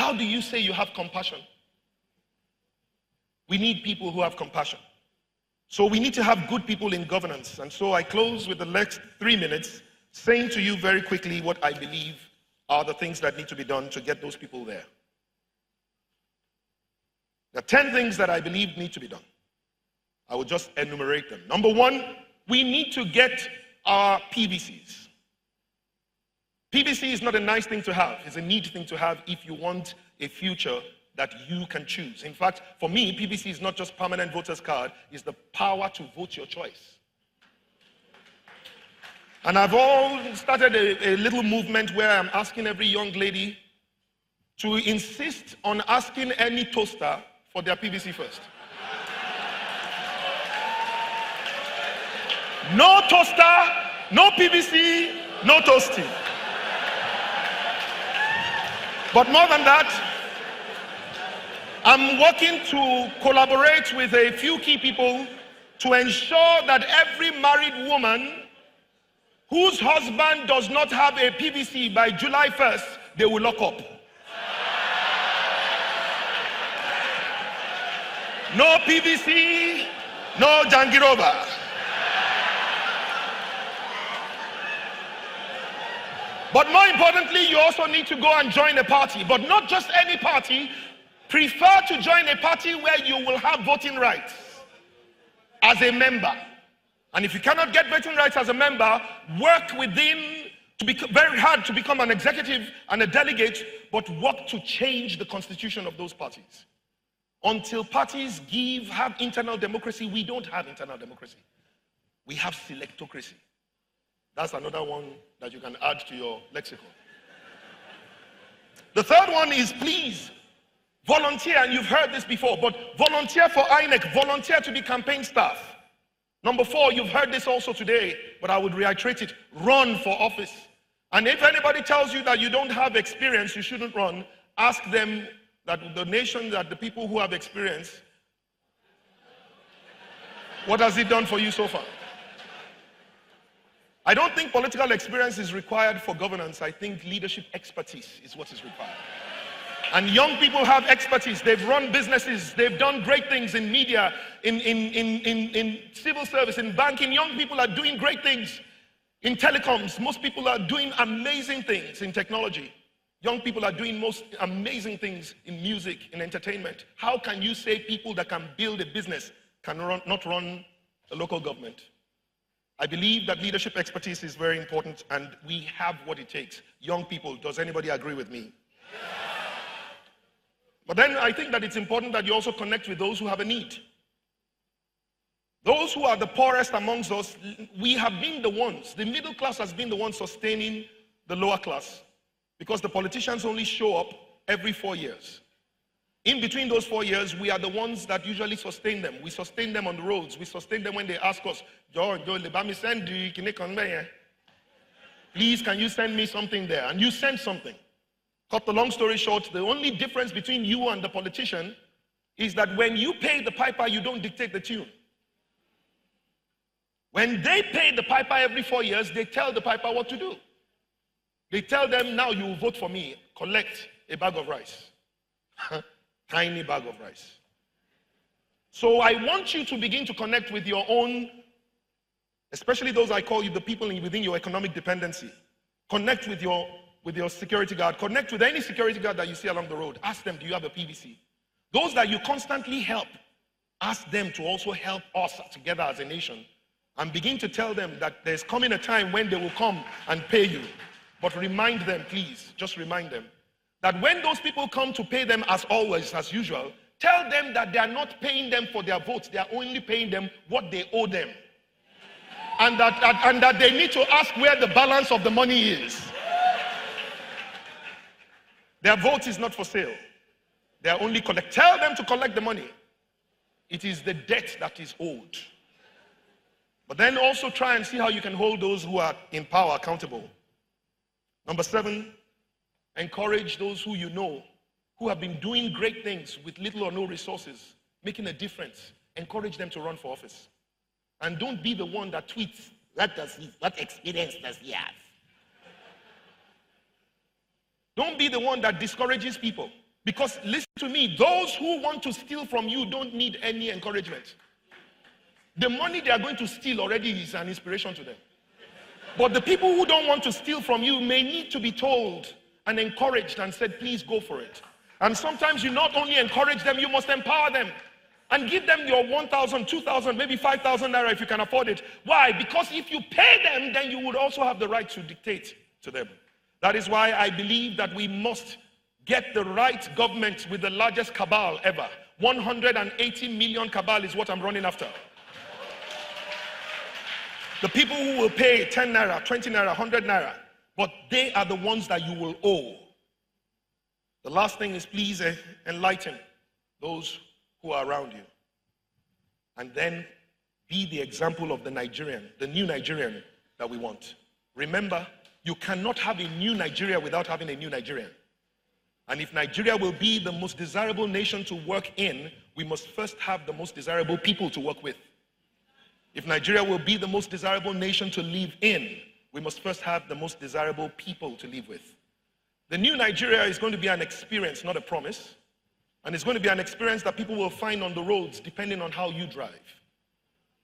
How do you say you have compassion? We need people who have compassion. So we need to have good people in governance. And so I close with the next 3 minutes saying to you very quickly what I believe are the things that need to be done to get those people there. There are 10 things that I believe need to be done. I will just enumerate them. Number one, we need to get our PVCs. PVC is not a nice thing to have. It's a need thing to have if you want a future that you can choose. In fact, for me, PVC is not just permanent voter's card, it's the power to vote your choice. And I've all started a little movement where I'm asking every young lady to insist on asking any toaster for their PVC first. No toaster, no PVC, no toasting. But more than that, I'm working to collaborate with a few key people to ensure that every married woman whose husband does not have a PVC by July 1st, they will lock up. No PVC, no Jangirova. But more importantly, you also need to go and join a party, but not just any party. Prefer to join a party where you will have voting rights as a member. And if you cannot get voting rights as a member, work within to be very hard to become an executive and a delegate, but work to change the constitution of those parties. Until parties have internal democracy, we don't have internal democracy. We have selectocracy. That's another one that you can add to your lexicon. The third one is please volunteer, and you've heard this before, but volunteer for INEC, volunteer to be campaign staff. Number 4, you've heard this also today, but I would reiterate it, run for office. And if anybody tells you that you don't have experience, you shouldn't run, ask them that the nation, that the people who have experience, what has it done for you so far? I don't think political experience is required for governance. I think leadership expertise is what is required. And young people have expertise. They've run businesses. They've done great things in media, in civil service, in banking. Young people are doing great things in telecoms. Most people are doing amazing things in technology. Young people are doing most amazing things in music, in entertainment. How can you say people that can build a business not run a local government? I believe that leadership expertise is very important, and we have what it takes. Young people, does anybody agree with me? But then I think that it's important that you also connect with those who have a need. Those who are the poorest amongst us, we have been the ones, the middle class has been the one sustaining the lower class, because the politicians only show up every 4 years. In between those 4 years, we are the ones that usually sustain them. We sustain them on the roads. We sustain them when they ask us, please, can you send me something there? And you send something. Cut the long story short, the only difference between you and the politician is that when you pay the piper, you don't dictate the tune. When they pay the piper every 4 years, they tell the piper what to do. They tell them, now you vote for me, collect a bag of rice. Tiny bag of rice. So I want you to begin to connect with your own, especially those I call you the people within your economic dependency. Connect with your security guard. Connect with any security guard that you see along the road. Ask them, do you have a PVC? Those that you constantly help, ask them to also help us together as a nation, and begin to tell them that there's coming a time when they will come and pay you. But remind them, please, just remind them, that when those people come to pay them as always, as usual, tell them that they are not paying them for their votes. They are only paying them what they owe them. And that they need to ask where the balance of the money is. Their vote is not for sale. They are only tell them to collect the money. It is the debt that is owed. But then also try and see how you can hold those who are in power accountable. Number 7, encourage those who you know, who have been doing great things with little or no resources, making a difference. Encourage them to run for office. And don't be the one that tweets, what experience does he have? Don't be the one that discourages people. Because listen to me, those who want to steal from you don't need any encouragement. The money they are going to steal already is an inspiration to them. But the people who don't want to steal from you may need to be told and encouraged and said, please go for it. And sometimes you not only encourage them, you must empower them and give them your 1,000, 2,000, maybe 5,000 naira if you can afford it. Why? Because if you pay them, then you would also have the right to dictate to them. That is why I believe that we must get the right government with the largest cabal ever. 180 million cabal is what I'm running after. The people who will pay 10 naira, 20 naira, 100 naira, but they are the ones that you will owe. The last thing is, please enlighten those who are around you. And then be the example of the Nigerian, the new Nigerian that we want. Remember, you cannot have a new Nigeria without having a new Nigerian. And if Nigeria will be the most desirable nation to work in, we must first have the most desirable people to work with. If Nigeria will be the most desirable nation to live in, we must first have the most desirable people to live with. The new Nigeria is going to be an experience, not a promise. And it's going to be an experience that people will find on the roads depending on how you drive.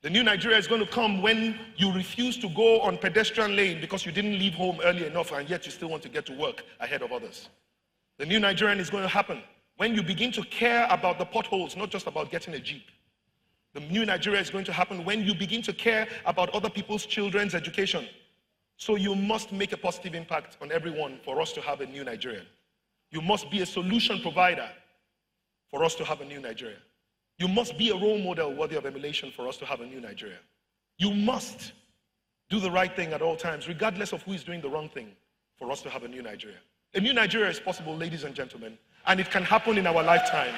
The new Nigeria is going to come when you refuse to go on pedestrian lane because you didn't leave home early enough and yet you still want to get to work ahead of others. The new Nigerian is going to happen when you begin to care about the potholes, not just about getting a Jeep. The new Nigeria is going to happen when you begin to care about other people's children's education. So you must make a positive impact on everyone for us to have a new Nigeria. You must be a solution provider for us to have a new Nigeria. You must be a role model worthy of emulation for us to have a new Nigeria. You must do the right thing at all times, regardless of who is doing the wrong thing, for us to have a new Nigeria. A new Nigeria is possible, ladies and gentlemen, and it can happen in our lifetime.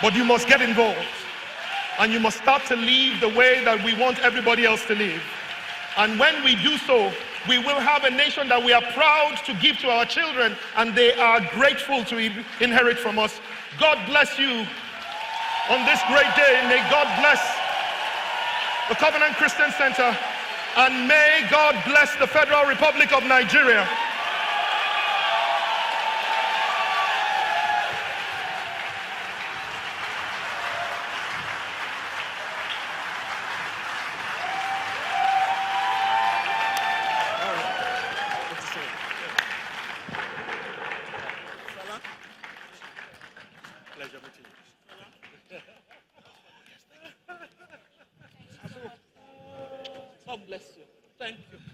But you must get involved. And you must start to live the way that we want everybody else to live. And when we do so, we will have a nation that we are proud to give to our children, and they are grateful to inherit from us. God bless you on this great day. May God bless the Covenant Christian Center, and may God bless the Federal Republic of Nigeria. God bless you. Thank you.